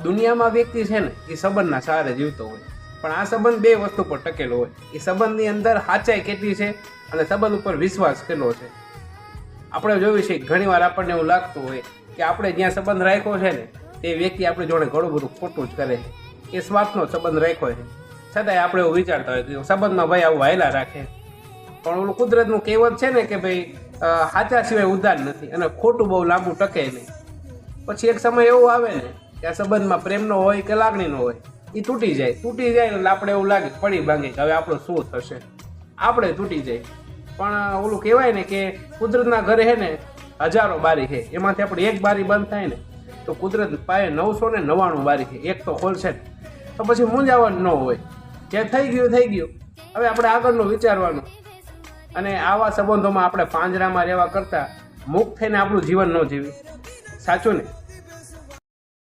દુનિયામાં વ્યક્તિ છે ને એ સંબંધના સહારે જીવતો હોય, પણ આ સંબંધ બે વસ્તુ પર ટકેલો હોય. એ સંબંધની અંદર સાચાઈ કેટલી છે અને સંબંધ ઉપર વિશ્વાસ કેટલો છે. આપણે જોયું છે ઘણીવાર આપણને એવું લાગતું હોય કે આપણે જ્યાં સંબંધ રાખ્યો છે ને તે વ્યક્તિ આપણી જોડે ઘણું બધું ખોટું જ કરે છે, એ સ્વાર્થનો સંબંધ રાખ્યો છે, છતાંય આપણે એવું વિચારતા હોય કે સંબંધમાં ભાઈ આવું વાયલા રાખે. પણ ઓલું કુદરતનું કહેવત છે ને કે ભાઈ સાચા સિવાય ઉધાર નથી અને ખોટું બહુ લાંબુ ટકે નહીં. પછી એક સમય એવો આવે ને કે આ સંબંધમાં પ્રેમનો હોય કે લાગણીનો હોય એ તૂટી જાય એટલે આપણે એવું લાગે પડી ભાંગે કે હવે આપણું શું થશે, આપણે તૂટી જાય. પણ ઓલું કહેવાય ને કે કુદરતના ઘરે છે ને હજારો બારી છે, એમાંથી આપણે એક બારી બંધ થાય ને તો કુદરત પાસે 999 બારી છે, એક તો ખોલશે ને તો પછી મૂંઝાવાનું ન હોય. જે થઈ ગયું, હવે આપણે આગળનું વિચારવાનું. અને આવા સંબંધોમાં આપણે પાંજરામાં રહેવા કરતાં મુક્ત થઈને આપણું જીવન ન જીવી. સાચું ને?